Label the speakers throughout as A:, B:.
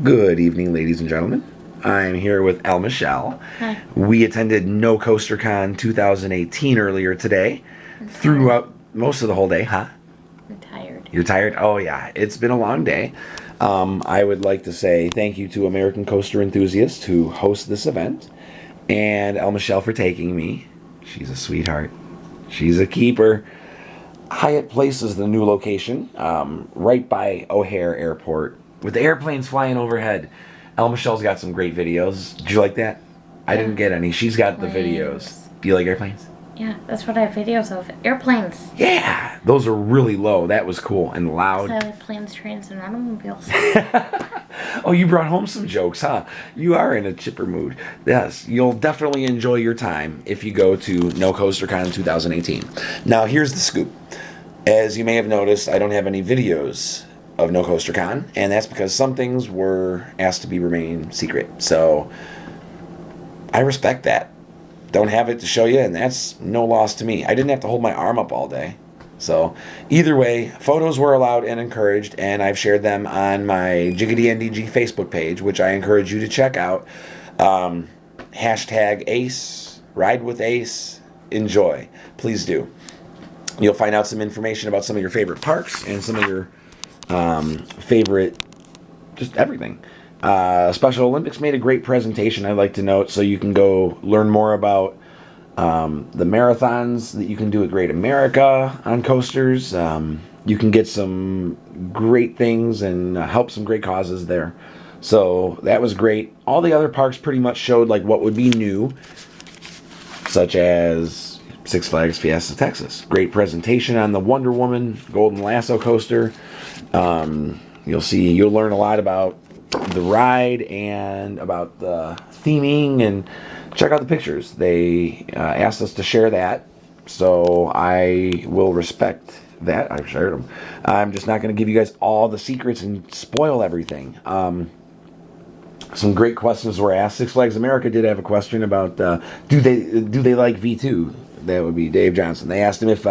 A: Good evening, ladies and gentlemen. I'm here with Al Michelle.
B: Hi.
A: We attended No Coaster Con 2018 earlier today. Throughout most of the whole day, huh?
B: I'm tired.
A: You're tired? Oh, yeah. It's been a long day. I would like to say thank you to American Coaster Enthusiasts who host this event, and Al Michelle for taking me. She's a sweetheart. She's a keeper. Hyatt Place is the new location, right by O'Hare Airport, with the airplanes flying overhead. El Michelle's got some great videos. Did you like that? I didn't get any. She's got the videos. Do you like airplanes?
B: Yeah, that's what I have videos of. Airplanes.
A: Yeah, those are really low. That was cool and loud.
B: I like planes, trains, and automobiles.
A: Oh, you brought home some jokes, huh? You are in a chipper mood. Yes, you'll definitely enjoy your time if you go to No Coaster Con 2018. Now, here's the scoop. As you may have noticed, I don't have any videos of No Coaster Con, and that's because some things were asked to be remain secret. So, I respect that. Don't have it to show you, and that's no loss to me. I didn't have to hold my arm up all day. So, either way, photos were allowed and encouraged, and I've shared them on my JiggidyNDG Facebook page, which I encourage you to check out. Hashtag Ace, Ride with Ace, enjoy. Please do. You'll find out some information about some of your favorite parks and some of your favorite, just everything. Special Olympics made a great presentation, I'd like to note, so you can go learn more about the marathons that you can do at Great America on coasters. You can get some great things and help some great causes there. So that was great. All the other parks pretty much showed like what would be new, such as Six Flags Fiesta Texas. Great presentation on the Wonder Woman Golden Lasso coaster. You'll learn a lot about the ride and about the theming, and check out the pictures. They asked us to share that, so I will respect that. I've shared them. I'm just not going to give you guys all the secrets and spoil everything. Some great questions were asked. Six Flags America did have a question about do they like V2? That would be Dave Johnson. They asked him if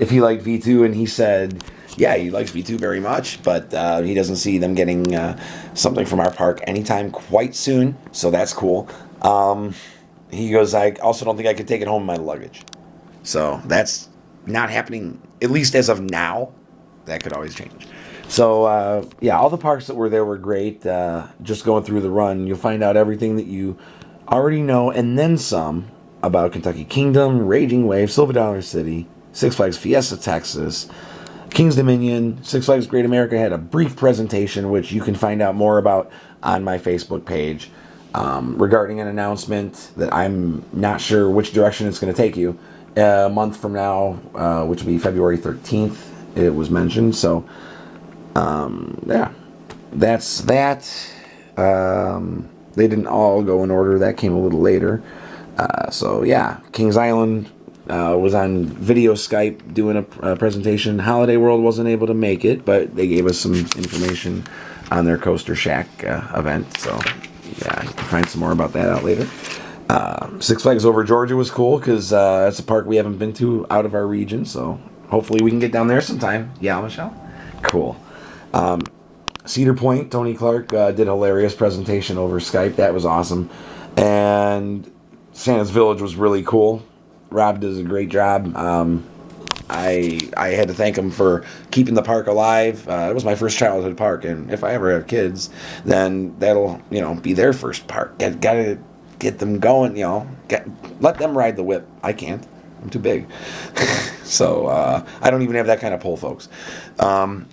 A: he liked V2, and he said, yeah, he likes V2 very much, but he doesn't see them getting something from our park anytime quite soon, so that's cool. He goes, I also don't think I could take it home in my luggage. So that's not happening, at least as of now. That could always change. So, yeah, all the parks that were there were great. Just going through the run, you'll find out everything that you already know, and then some, about Kentucky Kingdom, Raging Wave, Silver Dollar City, Six Flags Fiesta Texas, King's Dominion. Six Flags Great America had a brief presentation, which you can find out more about on my Facebook page, regarding an announcement that I'm not sure which direction it's going to take you. A month from now, which will be February 13th, it was mentioned. So, yeah, that's that. They didn't all go in order. That came a little later. So, yeah, Kings Island was on video Skype doing a presentation. Holiday World wasn't able to make it, but they gave us some information on their Coaster Shack event. So, yeah, you can find some more about that out later. Six Flags Over Georgia was cool because that's a park we haven't been to out of our region. So, hopefully we can get down there sometime. Yeah, Michelle? Cool. Cedar Point, Tony Clark did a hilarious presentation over Skype. That was awesome. And Santa's Village was really cool. Rob does a great job. I had to thank him for keeping the park alive. It was my first childhood park, and if I ever have kids, then that'll be their first park. Gotta get them going. Let them ride the whip. I can't. I'm too big. So I don't even have that kind of pull, folks.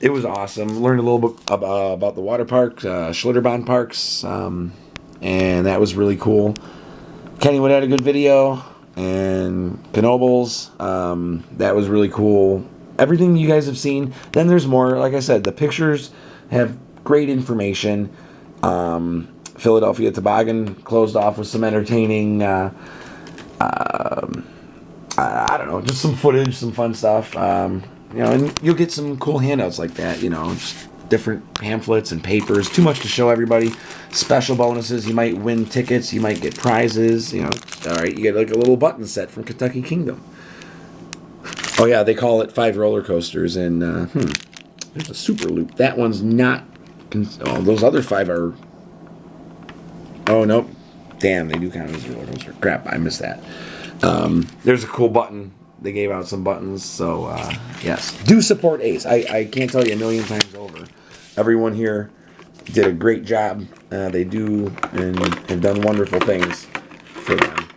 A: It was awesome. Learned a little bit about the water park, Schlitterbahn parks, and that was really cool. Kennywood had a good video, and Knoebels, that was really cool. Everything you guys have seen. Then there's more. Like I said, the pictures have great information. Philadelphia Toboggan closed off with some entertaining, I don't know, just some footage, some fun stuff. And you'll get some cool handouts like that, just different pamphlets and papers. Too much to show everybody. Special bonuses. You might win tickets. You might get prizes. All right, you get like a little button set from Kentucky Kingdom. Oh yeah, they call it 5 roller coasters, and there's a super loop. That one's not. Oh, those other 5 are Oh, nope. Damn, they do count as a roller coaster. Crap, I missed that. There's a cool button. They gave out some buttons, so yes. Do support Ace. I can't tell you a million times over. Everyone here did a great job. They do and have done wonderful things for them.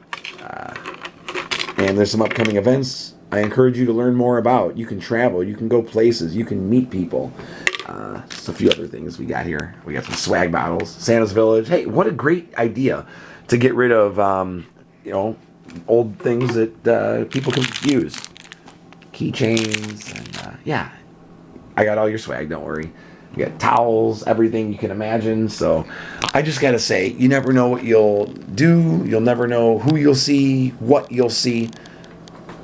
A: And there's some upcoming events I encourage you to learn more about. You can travel. You can go places. You can meet people. Just a few other things we got here. We got some swag bottles. Santa's Village. Hey, what a great idea to get rid of, you know, old things that people can use. Keychains. And, yeah. I got all your swag. Don't worry. We got towels, everything you can imagine. So I just got to say, you never know what you'll do. You'll never know who you'll see, what you'll see.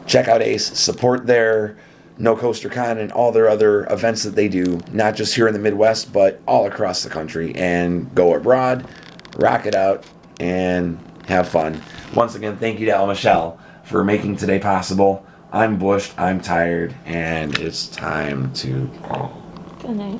A: Check out Ace. Support their No Coaster Con and all their other events that they do, not just here in the Midwest, but all across the country. And go abroad, rock it out, and have fun. Once again, thank you to El Michelle for making today possible. I'm bushed, I'm tired, and it's time to...
B: Good night.